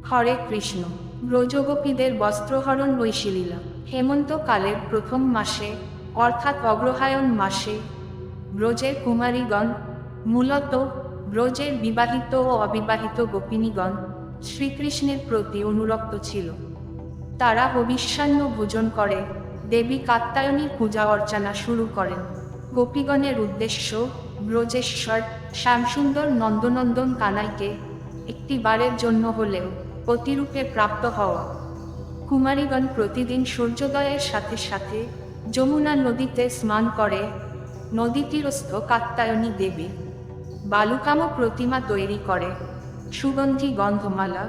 হরে কৃষ্ণ। ব্রজগোপীদের বস্ত্রহরণ ঐশীলীলা। হেমন্তকালের প্রথম মাসে অর্থাৎ অগ্রহায়ণ মাসে ব্রজের কুমারীগণ, মূলত ব্রজের বিবাহিত ও অবিবাহিত গোপিনীগণ শ্রীকৃষ্ণের প্রতি অনুরক্ত ছিল। তারা হবিষ্যান্ন ভোজন করে দেবী কাত্যায়নীর পূজা অর্চনা শুরু করেন। গোপীগণের উদ্দেশ্য ব্রজেশ্বর শ্যামসুন্দর নন্দনন্দন কানাইকে একটি বারের জন্য হলেও পতিরূপে প্রাপ্ত হওয়া। কুমারীগণ প্রতিদিন সূর্যোদয়ের সাথে সাথে যমুনা নদীতে স্নান করে নদী তীরস্থ কাত্যায়নী দেবী বালুকাম প্রতিমা তৈরি করে সুগন্ধি গন্ধমালা,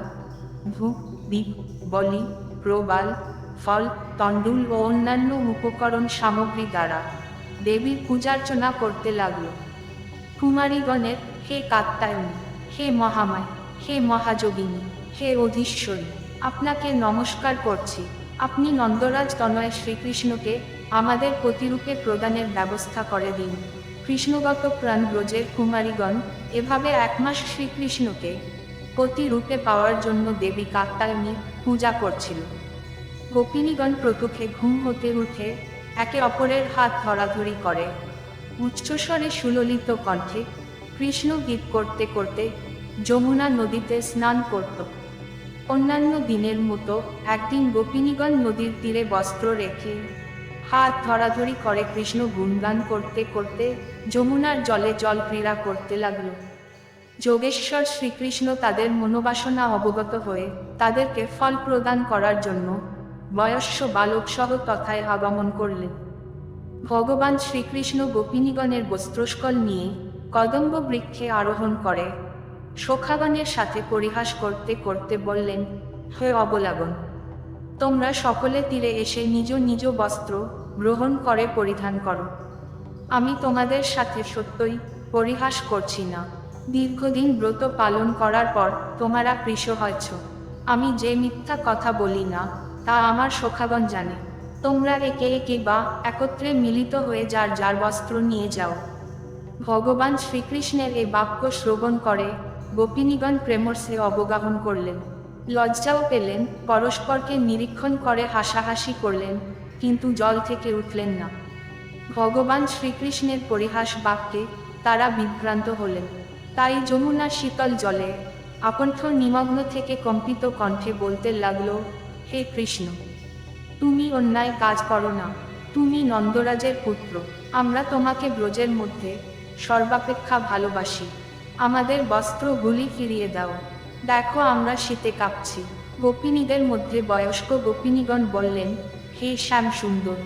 ধূপ, দীপ, বলি, প্রবাল, ফল, তণ্ডুল ও অন্যান্য উপকরণ সামগ্রী দ্বারা দেবীর পূজার্চনা করতে লাগল। কুমারীগণের হে কাত্যায়নী, হে মহামায়, হে মহাযোগিনী, হে অধীশ্বরী, আপনাকে নমস্কার করছি। আপনি নন্দরাজ তনয় শ্রীকৃষ্ণকে আমাদের প্রতিরূপে প্রদানের ব্যবস্থা করে দিন। কৃষ্ণগত প্রাণ ব্রজের কুমারীগণ এভাবে 1 মাস শ্রীকৃষ্ণকে প্রতিরূপে পাওয়ার জন্য দেবী কাত্যায়নী পূজা করছিল। গোপিনীগণ প্রত্যুষে ঘুম হতে উঠে একে অপরের হাত ধরাধরি করে উচ্চস্বরে সুললিত কণ্ঠে কৃষ্ণ গীত করতে করতে যমুনা নদীতে স্নান করত। অন্যান্য দিনের মতো একদিন গোপিনীগণ নদীর তীরে বস্ত্র রেখে হাত ধরাধরি করে কৃষ্ণ গুণগান করতে করতে যমুনার জলে জল ক্রীড়া করতে লাগল। যোগেশ্বর শ্রীকৃষ্ণ তাদের মনোবাসনা অবগত হয়ে তাদেরকে ফল প্রদান করার জন্য বয়স্ক বালকসহ তথায় আগমন করলেন। ভগবান শ্রীকৃষ্ণ গোপিনীগণের বস্ত্রস্কল নিয়ে কদম্ব বৃক্ষে আরোহণ করে সখাগণের সাথে পরিহাস করতে করতে বললেন, হে অবলাগণ, তোমরা সকলে তীরে এসে নিজ নিজ বস্ত্র গ্রহণ করে পরিধান করো। আমি তোমাদের সাথে সত্যই পরিহাস করছি না। দীর্ঘদিন ব্রত পালন করার পর তোমরা কৃশ হয়েছ। আমি যে মিথ্যা কথা বলি না তা আমার সখাগণ জানে। তোমরা একে একে বা একত্রে মিলিত হয়ে যার যার বস্ত্র নিয়ে যাও। ভগবান শ্রীকৃষ্ণের এই বাক্য শ্রবণ করে গোপিনীগণ প্রেমরসে অবগাহন করলেন, লজ্জাও পেলেন, পরস্পরকে নিরীক্ষণ করে হাসাহাসি করলেন, কিন্তু জল থেকে উঠলেন না। ভগবান শ্রীকৃষ্ণের পরিহাস বাক্যে তারা বিভ্রান্ত হলেন। তাই যমুনা শীতল জলে আকণ্ঠ নিমগ্ন থেকে কম্পিত কণ্ঠে বলতে লাগল, হে কৃষ্ণ, তুমি অন্যায় কাজ করো না। তুমি নন্দরাজের পুত্র। আমরা তোমাকে ব্রজের মধ্যে সর্বাপেক্ষা ভালোবাসি। আমাদের বস্ত্রগুলি ফিরিয়ে দাও। দেখো আমরা শীতে কাঁপছি। গোপিনীদের মধ্যে বয়স্ক গোপিনীগণ বললেন, হে শ্যাম সুন্দর,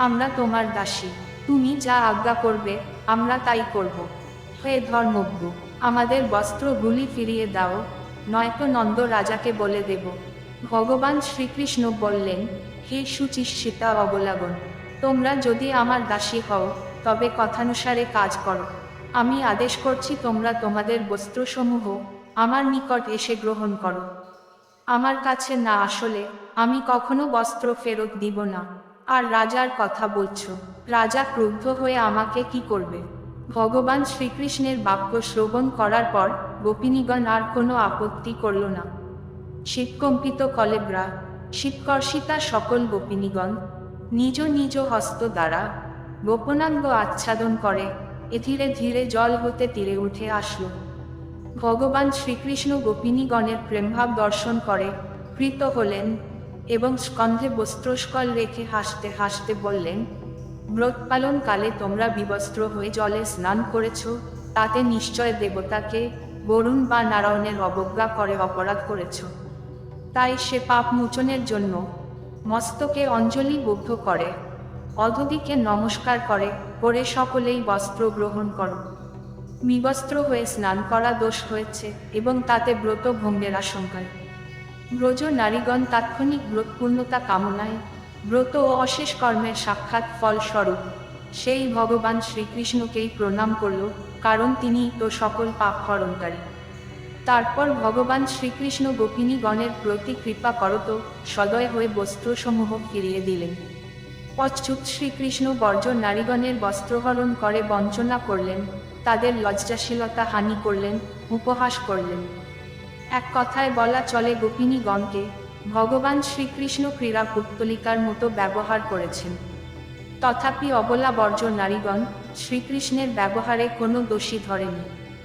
আমরা তোমার দাসী। তুমি যা আজ্ঞা করবে আমরা তাই করব। হে ধর্মজ্ঞ, আমাদের বস্ত্রগুলি ফিরিয়ে দাও, নয়তো নন্দ রাজাকে বলে দেব। ভগবান শ্রীকৃষ্ণ বললেন, হে সুচিস্মিতা অবলাগণ, তোমরা যদি আমার দাসী হও তবে কথানুসারে কাজ করো। আমি আদেশ করছি তোমরা তোমাদের বস্ত্রসমূহ আমার নিকট এসে গ্রহণ করো। আমার কাছে না আসলে আমি কখনো বস্ত্র ফেরত দিব না। আর রাজার কথা বলছো, রাজা ক্রুদ্ধ হয়ে আমাকে কি করবে? ভগবান শ্রীকৃষ্ণের বাক্য শ্রবণ করার পর গোপিনীগণ আর কোনো আপত্তি করল না। শীতকম্পিত কলেবরা শীতকর্ষিতা সকল গোপিনীগণ নিজ নিজ হস্ত দ্বারা গোপনাঙ্গ আচ্ছাদন করে ধীরে ধীরে জল হতে তীরে উঠে আসলো। ভগবান শ্রীকৃষ্ণ গোপিনীগণের প্রেমভাব দর্শন করে প্রীত হলেন এবং স্কন্ধে বস্ত্রস্কল রেখে হাসতে হাসতে বললেন, ব্রতপালনকালে তোমরা বিবস্ত্র হয়ে জলে স্নান করেছ, তাতে নিশ্চয় দেবতাকে, বরুণ বা নারায়ণের অবজ্ঞা করে অপরাধ করেছ। তাই সে পাপ মোচনের জন্য মস্তকে অঞ্জলিবদ্ধ করে অধদিকে নমস্কার করে পরে সকলেই বস্ত্র গ্রহণ করো। বিবস্ত্র হয়ে স্নান করা দোষ হয়েছে এবং তাতে ব্রত ভঙ্গের আশঙ্কায় ব্রজ নারীগণ তাৎক্ষণিক ব্রতপূর্ণতা কামনায় ব্রত ও অশেষ কর্মের সাক্ষাৎ ফলস্বরূপ সেই ভগবান শ্রীকৃষ্ণকেই প্রণাম করল, কারণ তিনিই তো সকল পাপ হরণকারী। তারপর ভগবান শ্রীকৃষ্ণ গোপিনীগণের প্রতি কৃপা করত সদয় হয়ে বস্ত্রসমূহ ফিরিয়ে দিলেন। পশ্চাৎ শ্রীকৃষ্ণ বর্জ নারীগণের বস্ত্রহরণ করে বঞ্চনা করলেন, তাদের লজ্জাশীলতা হানি করলেন, উপহাস করলেন। এক কথায় বলা চলে গোপিনীগণকে ভগবান শ্রীকৃষ্ণ ক্রীড়া পুত্তলিকার মতো ব্যবহার করেছেন। তথাপি অবলা বর্জ্য নারীগণ শ্রীকৃষ্ণের ব্যবহারে কোনো দোষী ধরেনি,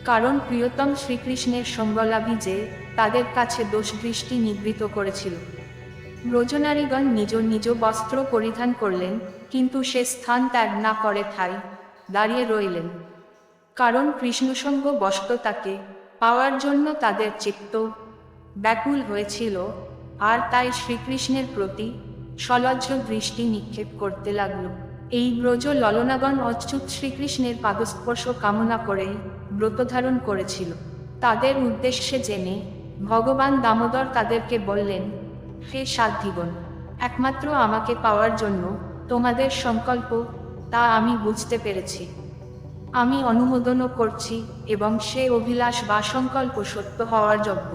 কারণ প্রিয়তম শ্রীকৃষ্ণের সঙ্গলাভই যে তাদের কাছে দোষ দৃষ্টি নিবৃত করেছিল। ব্রজনারীগণ নিজ নিজ বস্ত্র পরিধান করলেন, কিন্তু সে স্থান ত্যাগ না করে ঠাই দাঁড়িয়ে রইলেন, কারণ কৃষ্ণসঙ্গ বশতাকে পাওয়ার জন্য তাদের চিত্ত ব্যাকুল হয়েছিল, আর তাই শ্রীকৃষ্ণের প্রতি সলজ্জ দৃষ্টি নিক্ষেপ করতে লাগল। এই ব্রজ ললনাগণ অচ্যুত শ্রীকৃষ্ণের পাদস্পর্শ কামনা করেই ব্রতধারণ করেছিল। তাদের উদ্দেশ্যে জেনে ভগবান দামোদর তাদেরকে বললেন, হে সাধ্বীগণ, একমাত্র আমাকে পাওয়ার জন্য তোমাদের সংকল্প তা আমি বুঝতে পেরেছি। আমি অনুমোদনও করছি এবং সে অভিলাষ বা সংকল্প সত্য হওয়ার যোগ্য।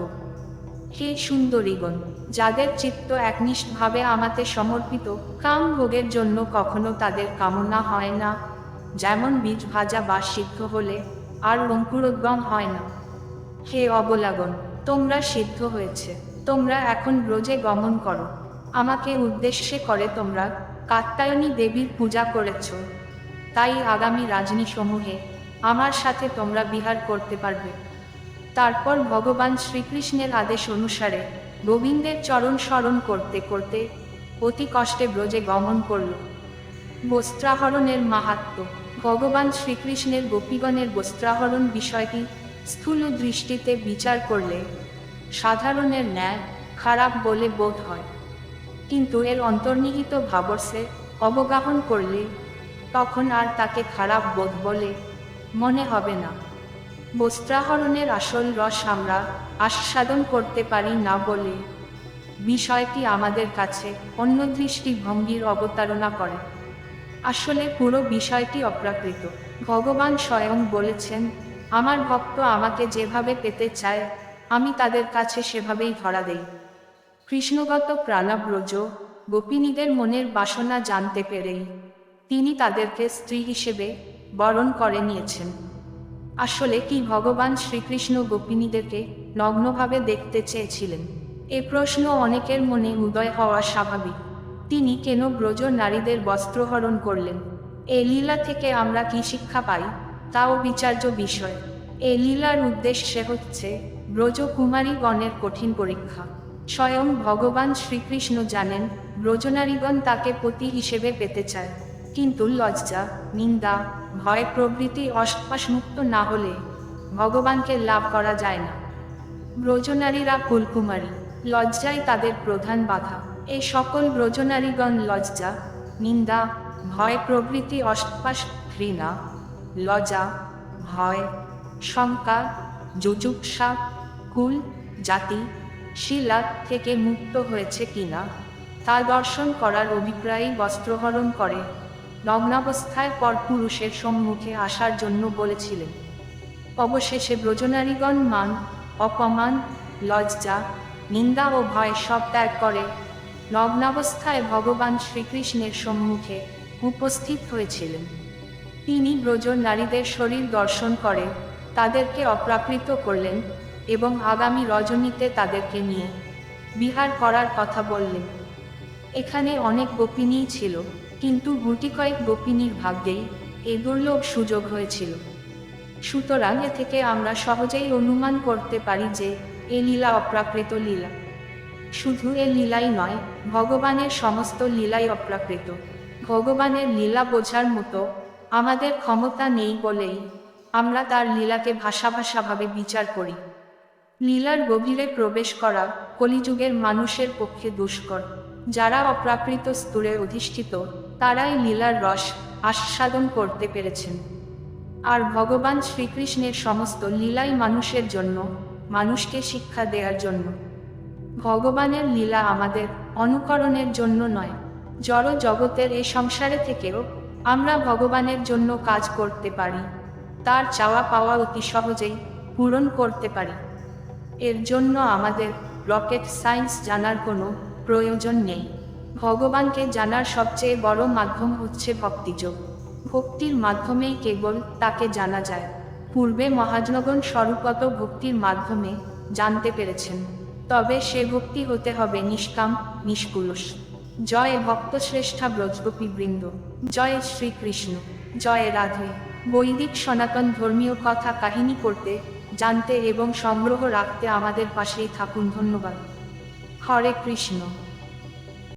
হে সুন্দরীগণ, যাদের চিত্ত একনিষ্ঠভাবে আমাতে সমর্পিত, কাম ভোগের জন্য কখনো তাদের কামনা হয় না, যেমন বীজ ভাজা বা সিদ্ধ হলে আর অঙ্কুরোদ্গম হয় না। হে অবলাগণ, তোমরা সিদ্ধ হয়েছে, তোমরা এখন ব্রজে গমন করো। আমাকে উদ্দেশ্যে করে তোমরা কাত্যায়নী দেবীর পূজা করেছ, তাই আগামী রাজনী সমূহে আমার সাথে তোমরা বিহার করতে পারবে। তারপর ভগবান শ্রীকৃষ্ণের আদেশ অনুসারে গোবিন্দের চরণ স্মরণ করতে করতে অতি কষ্টে ব্রজে গমন করল। বস্ত্রাহরণের মাহাত্ম্য। ভগবান শ্রীকৃষ্ণের গোপীগণের বস্ত্রাহরণ বিষয়টি স্থূল দৃষ্টিতে বিচার করলে সাধারণের ন্যায় খারাপ বলে বোধ হয়, কিন্তু এর অন্তর্নিহিত ভাবরসে অবগাহন করলে তখন আর তাকে খারাপ বোধ বলে মনে হবে না। বস্ত্রাহরণের আসল রস আমরা আস্বাদন করতে পারি না বলে বিষয়টি আমাদের কাছে অন্য দৃষ্টিভঙ্গির অবতারণা করে। আসলে পুরো বিষয়টি অপ্রাকৃত। ভগবান স্বয়ং বলেছেন, আমার ভক্ত আমাকে যেভাবে পেতে চায় আমি তাদের কাছে সেভাবেই ধরা দেই। কৃষ্ণগত প্রাণব্রজ গোপিনীদের মনের বাসনা জানতে পেরেই তিনি তাদেরকে স্ত্রী হিসেবে বরণ করে নিয়েছেন। আসলে কি ভগবান শ্রীকৃষ্ণ গোপিনীদেরকে নগ্নভাবে দেখতে চেয়েছিলেন? এ প্রশ্ন অনেকের মনে উদয় হওয়া স্বাভাবিক। তিনি কেন ব্রজ নারীদের বস্ত্রহরণ করলেন? এ লীলা থেকে আমরা কি শিক্ষা পাই তাও বিচার্য বিষয়। এ লীলার উদ্দেশ্যে হচ্ছে ব্রজকুমারীগণের কঠিন পরীক্ষা। স্বয়ং ভগবান শ্রীকৃষ্ণ জানেন ব্রজনারীগণ তাকে পতি হিসেবে পেতে চায়, কিন্তু লজ্জা, নিন্দা, ভয় প্রভৃতি অস্পাশমুক্ত না হলে ভগবানকে লাভ করা যায় না। ব্রজনারীরা কুলকুমারী, লজ্জাই তাদের প্রধান বাধা। এই সকল ব্রজনারীগণ লজ্জা, নিন্দা, ভয় প্রভৃতি অস্পাশ, ঘৃণা, লজ্জা, ভয়, শঙ্কা, যুযুৎসা, কুল, জাতি, শিলা থেকে মুক্ত হয়েছে কিনা তা দর্শন করার অভিপ্রায়ই বস্ত্রহরণ করে নগ্নাবস্থায় পরপুরুষের সম্মুখে আসার জন্য বলেছিলেন। অবশেষে ব্রজনারীগণ মান, অপমান, লজ্জা, নিন্দা ও ভয় সব ত্যাগ করে নগ্নাবস্থায় ভগবান শ্রীকৃষ্ণের সম্মুখে উপস্থিত হয়েছিলেন। তিনি ব্রজ নারীদের শরীর দর্শন করে তাদেরকে অপ্রাকৃত করলেন এবং আগামী রজনীতে তাদেরকে নিয়ে বিহার করার কথা বললেন। এখানে অনেক গোপিনীই ছিল, কিন্তু গুটি কয়েক গোপিনীর ভাগ্যেই এ দুর্লভ সুযোগ হয়েছিল। সুতরাং এ থেকে আমরা সহজেই অনুমান করতে পারি যে এ লীলা অপ্রাকৃত লীলা। শুধু এ লীলাই নয়, ভগবানের সমস্ত লীলাই অপ্রাকৃত। ভগবানের লীলা বোঝার মতো আমাদের ক্ষমতা নেই বলেই আমরা তার লীলাকে ভাষাভাষাভাবে বিচার করি। লীলার গভীরে প্রবেশ করা কলিযুগের মানুষের পক্ষে দুষ্কর। যারা অপ্রাকৃত স্তরে অধিষ্ঠিত তারাই লীলার রস আস্বাদন করতে পেরেছেন। আর ভগবান শ্রীকৃষ্ণের সমস্ত লীলাই মানুষের জন্য, মানুষকে শিক্ষা দেওয়ার জন্য। ভগবানের লীলা আমাদের অনুকরণের জন্য নয়। জড় জগতের এই সংসারে থেকেও আমরা ভগবানের জন্য কাজ করতে পারি, তার চাওয়া পাওয়া অতি সহজেই পূরণ করতে পারি। এর জন্য আমাদের রকেট সায়েন্স জানার কোনো প্রয়োজন নেই। ভগবানকে জানার সবচেয়ে বড় মাধ্যম হচ্ছে ভক্তিযোগ। ভক্তির মাধ্যমেই কেবল তাকে জানা যায়। পূর্বে মহাজনগণ স্বরূপত ভক্তির মাধ্যমে জানতে পেরেছেন। তবে সে ভক্তি হতে হবে নিষ্কাম, নিষ্কুলস। জয় ভক্তশ্রেষ্ঠা ব্রজগোপীবৃন্দ, জয় শ্রীকৃষ্ণ, জয় রাধে। বৈদিক সনাতন ধর্মীয় কথা কাহিনী করতে, জানতে এবং সংগ্রহ রাখতে আমাদের পাশেই থাকুন। ধন্যবাদ। হরে কৃষ্ণ।